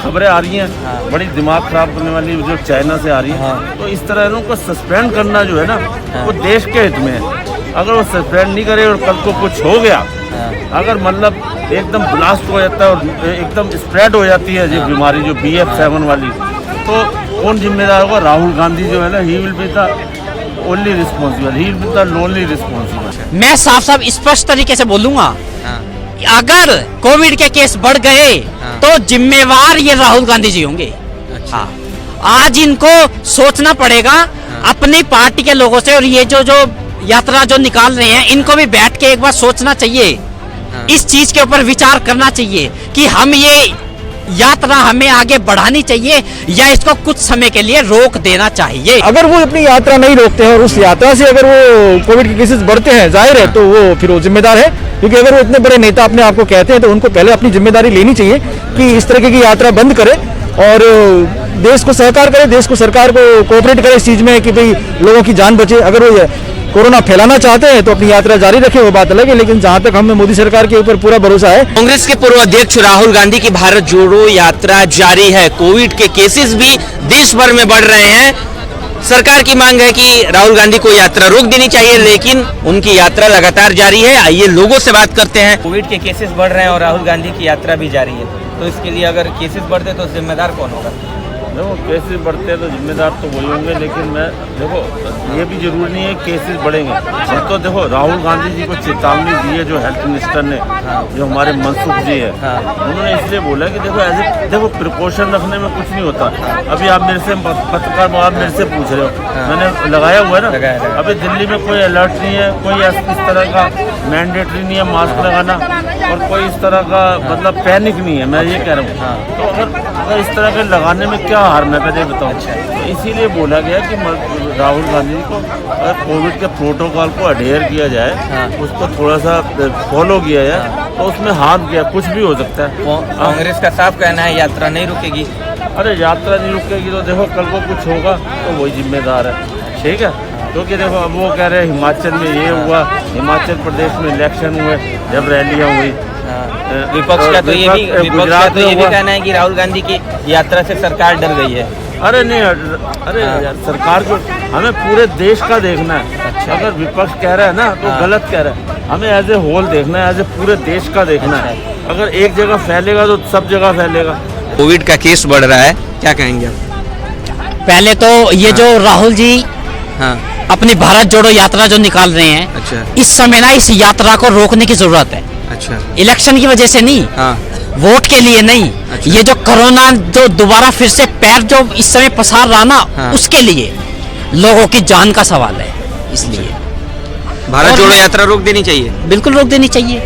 खबरें आ रही हैं बड़ी दिमाग खराब करने वाली जो चाइना से आ रही है, तो इस तरह इनको सस्पेंड करना जो है ना वो देश के हित में है। अगर वो सस्पेंड नहीं करे और कल को कुछ हो गया, अगर मतलब एकदम ब्लास्ट हो जाता है और एकदम स्प्रेड हो जाती है ये बीमारी जो BF7 वाली, तो कौन जिम्मेदार होगा? राहुल गांधी जो है ना, he will be the only responsible, he will be the lonely responsible. मैं साफ साफ स्पष्ट तरीके से बोलूंगा, अगर कोविड के केस बढ़ गए तो जिम्मेवार ये राहुल गांधी जी होंगे। हाँ, आज इनको सोचना पड़ेगा अपनी पार्टी के लोगों से, और ये जो यात्रा जो निकाल रहे हैं इनको भी बैठ के एक बार सोचना चाहिए, इस चीज के ऊपर विचार करना चाहिए कि हम ये यात्रा हमें आगे बढ़ानी चाहिए या इसको कुछ समय के लिए रोक देना चाहिए। अगर वो अपनी यात्रा नहीं रोकते हैं और उस यात्रा से अगर वो कोविड के केसेस बढ़ते हैं, जाहिर है तो वो फिर वो जिम्मेदार है, क्योंकि अगर वो इतने बड़े नेता अपने आप को कहते हैं तो उनको पहले अपनी जिम्मेदारी लेनी चाहिए कि इस तरह की यात्रा बंद करे और देश को सहकार करे, देश को सरकार को कोऑपरेट करे इस चीज में कि भाई लोगों की जान बचे। अगर वो कोरोना फैलाना चाहते हैं तो अपनी यात्रा जारी रखे, वो बात अलग है, लेकिन जहां तक हमें मोदी सरकार के ऊपर पूरा भरोसा है। कांग्रेस के पूर्व अध्यक्ष राहुल गांधी की भारत जोड़ो यात्रा जारी है। कोविड के केसेस भी देश भर में बढ़ रहे हैं। सरकार की मांग है कि राहुल गांधी को यात्रा रोक देनी चाहिए, लेकिन उनकी यात्रा लगातार जारी है। आइए लोगों से बात करते हैं। कोविड के केसेस बढ़ रहे हैं और राहुल गांधी की यात्रा भी जारी है, तो इसके लिए अगर केसेस बढ़ते तो जिम्मेदार कौन होगा? देखो, केसेस बढ़ते हैं तो जिम्मेदार तो वही होंगे, लेकिन मैं देखो ये भी जरूरी नहीं है केसेस बढ़ेंगे। तो देखो राहुल गांधी जी को चेतावनी दी है जो हेल्थ मिनिस्टर ने, जो हमारे मनसुख जी है, उन्होंने इसलिए बोला कि देखो ऐसे देखो प्रिकॉशन रखने में कुछ नहीं होता। अभी आप मेरे से पत्रकार, आप मेरे से पूछ रहे हो, मैंने लगाया हुआ है ना। अभी दिल्ली में कोई अलर्ट नहीं है, कोई इस तरह का मैंडेटरी नहीं है मास्क लगाना, और कोई इस तरह का मतलब पैनिक नहीं है, मैं ये कह रहा हूँ। तो अगर इस तरह के लगाने में क्या हार है पहले बताऊँ। तो इसीलिए बोला गया कि राहुल गांधी जी को अगर कोविड के प्रोटोकॉल को अडेयर किया जाए, उसको थोड़ा सा फॉलो किया जाए, तो उसमें हाथ गया कुछ भी हो सकता है। कांग्रेस का साफ कहना है यात्रा नहीं रुकेगी। अरे यात्रा नहीं रुकेगी तो देखो कल को कुछ होगा तो वही जिम्मेदार है, ठीक है। क्योंकि देखो अब वो कह रहे हैं हिमाचल में ये हुआ, हिमाचल प्रदेश में इलेक्शन हुए, जब रैलियाँ हुई। विपक्ष का तो ये भी कहना है कि राहुल गांधी की यात्रा से सरकार डर गई है। अरे नहीं, अरे यार, सरकार को हमें पूरे देश का देखना है। अगर विपक्ष कह रहा है ना तो गलत कह रहा है, हमें एज ए होल देखना है, एज ए पूरे देश का देखना है। अगर एक जगह फैलेगा तो सब जगह फैलेगा। कोविड का केस बढ़ रहा है, क्या कहेंगे आप? पहले तो ये जो राहुल जी अपनी भारत जोड़ो यात्रा जो निकाल रहे हैं, इस समय ना इस यात्रा को रोकने की जरूरत है। इलेक्शन की वजह से नहीं, वोट के लिए नहीं। ये जो कोरोना जो दोबारा फिर से पैर जो इस समय पसार रहा ना, उसके लिए लोगों की जान का सवाल है। इसलिए भारत जोड़ो यात्रा रोक देनी चाहिए। बिल्कुल रोक देनी चाहिए।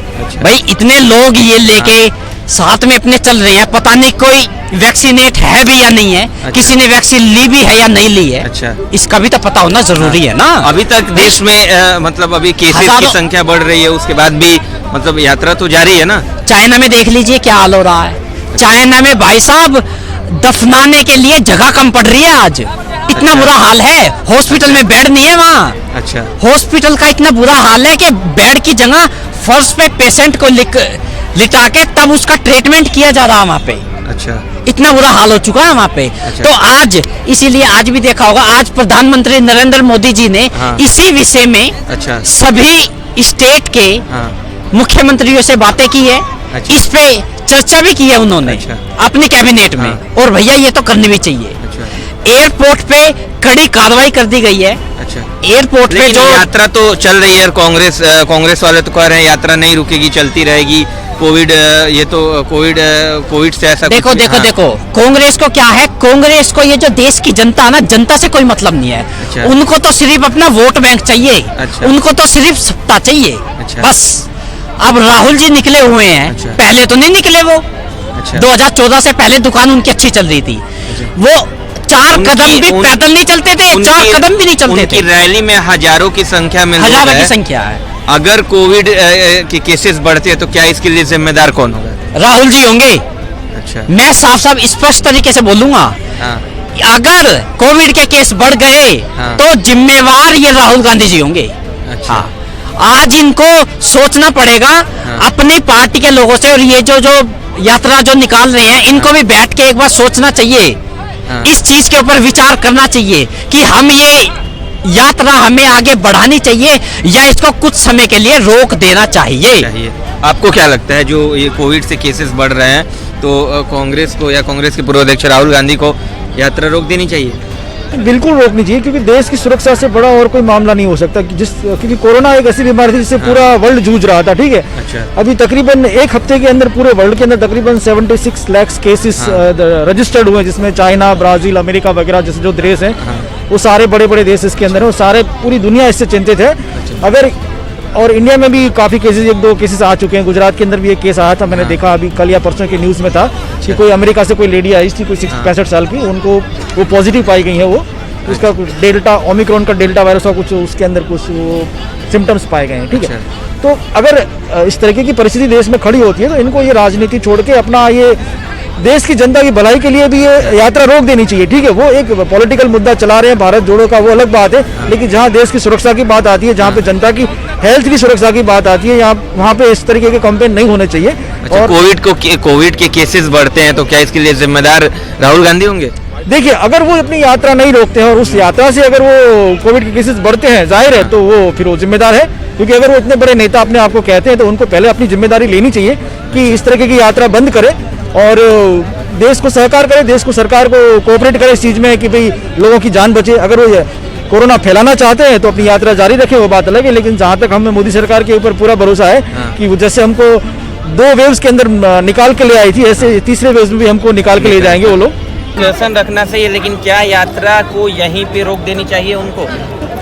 भाई इतने लोग ये लेके साथ में अपने चल रहे हैं, पता नहीं कोई वैक्सीनेट है भी या नहीं है, किसी ने वैक्सीन ली भी है या नहीं ली है, इसका भी तो पता होना जरूरी है ना। अभी तक देश में मतलब अभी केसेस की संख्या बढ़ रही है, उसके बाद भी मतलब यात्रा तो जारी है ना। चाइना में देख लीजिए क्या हाल हो रहा है। चाइना में भाई साहब दफनाने के लिए जगह कम पड़ रही है आज, इतना बुरा हाल है। हॉस्पिटल में बेड नहीं है वहाँ। हॉस्पिटल का इतना बुरा हाल है कि बेड की जगह फर्श पे पेशेंट को लिटा के तब उसका ट्रीटमेंट किया जा रहा है वहाँ पे। इतना बुरा हाल हो चुका है वहाँ पे। तो आज इसीलिए आज भी देखा होगा, आज प्रधानमंत्री नरेंद्र मोदी जी ने इसी विषय में सभी स्टेट के मुख्यमंत्रियों से बातें की है। इस पे चर्चा भी की है उन्होंने अपनी कैबिनेट में, और भैया ये तो करनी भी चाहिए। एयरपोर्ट पे कड़ी कार्रवाई कर दी गई है। एयरपोर्ट पे जो यात्रा तो चल रही है, कांग्रेस वाले तो कह रहे हैं यात्रा नहीं रुकेगी, चलती रहेगी। कोविड ये तो कोविड से ऐसा देखो कांग्रेस को क्या है, कांग्रेस को ये जो देश की जनता ना, जनता से कोई मतलब नहीं है। उनको तो सिर्फ अपना वोट बैंक चाहिए, उनको तो सिर्फ सत्ता चाहिए बस। अब राहुल जी निकले हुए हैं, पहले तो नहीं निकले वो। 2014 से पहले दुकान उनकी अच्छी चल रही थी, वो 4 कदम भी पैदल नहीं चलते थे, 4 कदम भी नहीं चलते थे। रैली में हजारों की संख्या में, हजारों की संख्या है। अगर कोविड के केसेस बढ़ते हैं तो क्या इसके लिए जिम्मेदार कौन होगा? राहुल जी होंगे। मैं साफ साफ स्पष्ट तरीके से बोलूंगा, अगर कोविड के केस बढ़ गए तो जिम्मेवार ये राहुल गांधी जी होंगे। आज इनको सोचना पड़ेगा अपनी पार्टी के लोगों से, और ये जो यात्रा जो निकाल रहे हैं इनको भी बैठ के एक बार सोचना चाहिए, इस चीज के ऊपर विचार करना चाहिए कि हम ये यात्रा हमें आगे बढ़ानी चाहिए या इसको कुछ समय के लिए रोक देना चाहिए। आपको क्या लगता है, जो ये कोविड से केसेस बढ़ रहे हैं तो कांग्रेस को या कांग्रेस के पूर्व अध्यक्ष राहुल गांधी को यात्रा रोक देनी चाहिए? बिल्कुल रोकनी चाहिए, क्योंकि देश की सुरक्षा से बड़ा और कोई मामला नहीं हो सकता क्योंकि कोरोना एक ऐसी बीमारी थी जिससे पूरा वर्ल्ड जूझ रहा था, ठीक है। अच्छा। अभी तकरीबन एक हफ्ते के अंदर पूरे वर्ल्ड के अंदर तकरीबन 76 लाख केसेस रजिस्टर्ड हुए, जिसमें चाइना, ब्राजील, अमेरिका वगैरह जैसे जो देश हैं वो सारे बड़े बड़े देश इसके अंदर है, वो सारे पूरी दुनिया इससे चिंतित है। अगर और इंडिया में भी काफ़ी केसेस, 1-2 केसेस आ चुके हैं। गुजरात के अंदर भी एक केस आया था, मैंने देखा अभी कल या परसों के न्यूज़ में था कि कोई अमेरिका से कोई लेडी आई थी, कोई 65 साल की, उनको वो पॉजिटिव पाई गई है, वो उसका कुछ डेल्टा ओमिक्रॉन का डेल्टा वायरस का कुछ उसके अंदर कुछ वो सिम्टम्स पाए गए हैं, ठीक है। तो अगर इस तरीके की परिस्थिति देश में खड़ी होती है तो इनको ये राजनीति छोड़ के अपना ये देश की जनता की भलाई के लिए भी ये यात्रा रोक देनी चाहिए, ठीक है। वो एक पॉलिटिकल मुद्दा चला रहे हैं भारत जोड़ो का, वो अलग बात है, लेकिन जहाँ देश की सुरक्षा की बात आती है, जहाँ पे जनता की हेल्थ की सुरक्षा की बात आती है, यहाँ वहाँ पे इस तरीके के कैंपेन नहीं होने चाहिए। अच्छा, और कोविड के केसेस बढ़ते हैं तो क्या इसके लिए जिम्मेदार राहुल गांधी होंगे? देखिए, अगर वो अपनी यात्रा नहीं रोकते हैं और उस यात्रा से अगर वो कोविड के केसेस बढ़ते हैं, जाहिर है तो वो फिर वो जिम्मेदार है, क्योंकि अगर वो इतने बड़े नेता अपने आप को कहते हैं तो उनको पहले अपनी जिम्मेदारी लेनी चाहिए कि इस तरीके की यात्रा बंद करे और देश को सहकार करे, देश को सरकार को कोऑपरेट करे इस चीज़ में कि भाई लोगों की जान बचे। अगर वो कोरोना फैलाना चाहते हैं तो अपनी यात्रा जारी रखें, वो बात अलग है, लेकिन जहाँ तक हमें मोदी सरकार के ऊपर पूरा भरोसा है कि वो जैसे हमको 2 वेव्स के अंदर निकाल के ले आई थी, ऐसे तीसरे वेव्स में भी हमको निकाल के ले जाएंगे वो लोग। शासन रखना चाहिए, लेकिन क्या यात्रा को यहीं पे रोक देनी चाहिए उनको?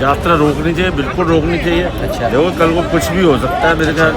यात्रा रोकनी चाहिए, बिल्कुल रोकनी चाहिए। अच्छा। देखो कल को कुछ भी हो सकता है, मेरे ख्याल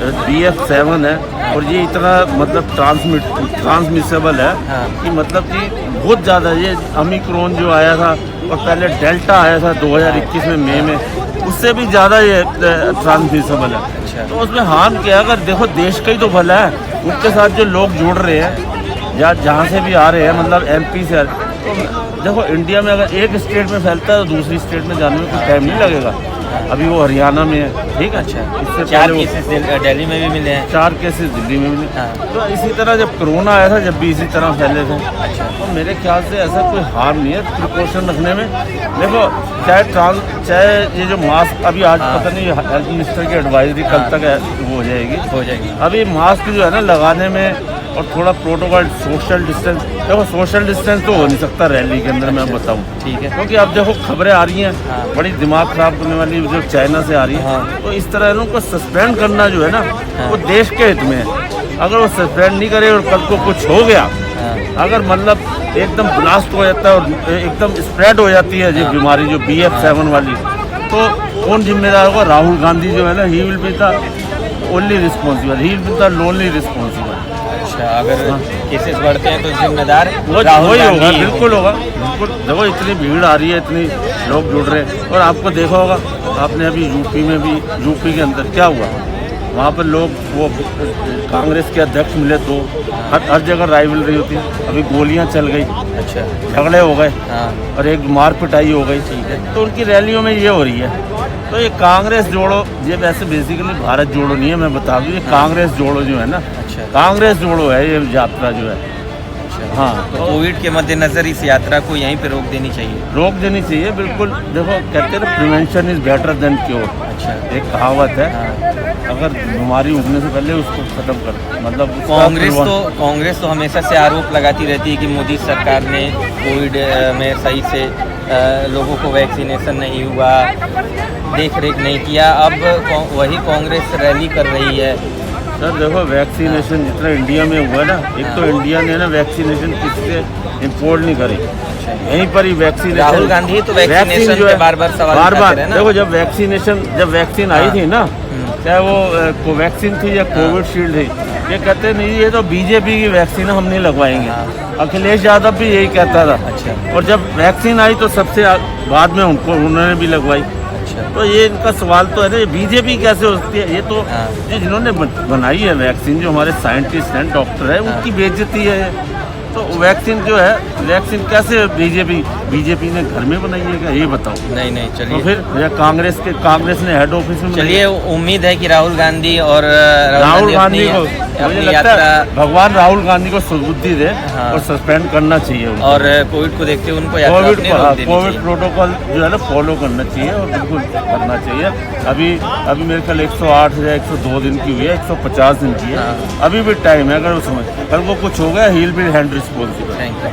BF7 है और ये इतना मतलब ट्रांसमिसेबल है कि मतलब कि बहुत ज़्यादा, ये ओमिक्रॉन जो आया था और पहले डेल्टा आया था 2021 में मई में, उससे भी ज़्यादा ये ट्रांसमिसेबल है। तो उसमें हार्म क्या है? अगर देखो देश का ही तो भला है, उसके साथ जो लोग जुड़ रहे हैं या जहाँ से भी आ रहे हैं, मतलब MP से आ रहे हैं, तो देखो इंडिया में अगर एक स्टेट में फैलता है तो दूसरी स्टेट में जाने में कुछ टाइम नहीं लगेगा। अभी वो हरियाणा में है, ठीक है। अच्छा, इससे 4 केसेस दिल्ली में भी मिले हैं, 4 केसेस दिल्ली में मिले। तो इसी तरह जब कोरोना आया था, जब भी इसी तरह फैले थे, तो मेरे ख्याल से ऐसा कोई हार्म नहीं है प्रिकॉशन रखने में। देखो चाहे ये जो मास्क अभी आज पता नहीं हेल्थ मिनिस्टर की एडवाइजरी कल तक वो हो जाएगी। अभी मास्क जो है ना लगाने में और थोड़ा प्रोटोकॉल, सोशल डिस्टेंस, देखो सोशल डिस्टेंस तो हो नहीं सकता रैली के अंदर, मैं बताऊं, ठीक है, क्योंकि अब देखो खबरें आ रही हैं बड़ी दिमाग खराब करने वाली, जो चाइना से आ रही है, तो इस तरह इनको सस्पेंड करना जो है ना वो देश के हित में है। अगर वो सस्पेंड नहीं करे और कल को कुछ हो गया, अगर मतलब एकदम ब्लास्ट हो जाता है और एकदम स्प्रेड हो जाती है जो बीमारी, जो BF7 वाली, तो कौन जिम्मेदार होगा? राहुल गांधी जो है ना, he will be the only responsible, he will be the lonely responsible. अच्छा, अगर केसेस बढ़ते हैं तो जिम्मेदार वही होगा, बिल्कुल होगा, बिल्कुल। देखो इतनी भीड़ आ रही है, इतनी लोग जुड़ रहे हैं, और आपको देखा होगा, आपने अभी यूपी के अंदर क्या हुआ, वहाँ पर लोग वो कांग्रेस के अध्यक्ष मिले तो हर जगह राइवलरी होती है, अभी गोलियाँ चल गई, अच्छा झगड़े हो गए, और एक मार पिटाई हो गई, ठीक है। तो उनकी रैलियों में ये हो रही है। तो ये कांग्रेस जोड़ो, ये वैसे बेसिकली भारत जोड़ो नहीं है, मैं बता दूँ, ये कांग्रेस जोड़ो जो है ना, अच्छा कांग्रेस जोड़ो है ये यात्रा जो है। हाँ, तो कोविड के मद्देनजर इस यात्रा को यहीं पे रोक देनी चाहिए, बिल्कुल। देखो कहते हैं ना, prevention is better than cure. अच्छा, एक कहावत है, अगर बीमारी उगने से पहले उसको खत्म कर, मतलब कांग्रेस तो हमेशा से आरोप लगाती रहती है कि मोदी सरकार ने कोविड में सही से लोगों को वैक्सीनेशन नहीं हुआ, देख रेख नहीं किया। अब वही कांग्रेस रैली कर रही है। सर देखो, वैक्सीनेशन जितना इंडिया में हुआ ना, एक तो इंडिया ने ना वैक्सीनेशन किससे इम्पोर्ट नहीं करी, यहीं पर ही वैक्सीनेशन। राहुल गांधी तो वैक्सीनेशन पे बार-बार सवाल उठाते रहे ना। देखो जब वैक्सीन आई थी ना, चाहे वो कोवैक्सीन थी या कोविशील्ड थी, ये कहते नहीं ये तो बीजेपी की वैक्सीन हम नहीं लगवाएंगे। अखिलेश यादव भी यही कहता था। अच्छा। और जब वैक्सीन आई तो सबसे बाद में उन्होंने भी लगवाई। अच्छा। तो ये इनका सवाल तो है ना, बीजेपी कैसे हो सकती है? ये तो ये जिन्होंने बनाई है वैक्सीन, जो हमारे साइंटिस्ट हैं, डॉक्टर है, उनकी बेइज्जती है। तो वैक्सीन जो है, वैक्सीन कैसे बीजेपी ने घर में बनाई है क्या, ये बताओ। नहीं नहीं तो चलिए, फिर या कांग्रेस ने हेड ऑफिस में चलिए उम्मीद है कि राहुल गांधी और राहुल गांधी को अपनी मुझे लगता यात्रा है भगवान राहुल गांधी को सुबुद्धि दे हाँ। और सस्पेंड करना चाहिए उनको। और कोविड को देखते हुए उनको यात्रा कोविड अपनी रोक देनी कोविड चाहिए। प्रोटोकॉल जो है ना फॉलो करना चाहिए और बिल्कुल करना चाहिए। अभी मेरे ख्याल 108 या 102 दिन की हुई है, 150 दिन की है, हाँ। अभी भी टाइम है। अगर वो समझ कल को कुछ हो गया, he will be hand responsible. Thank you.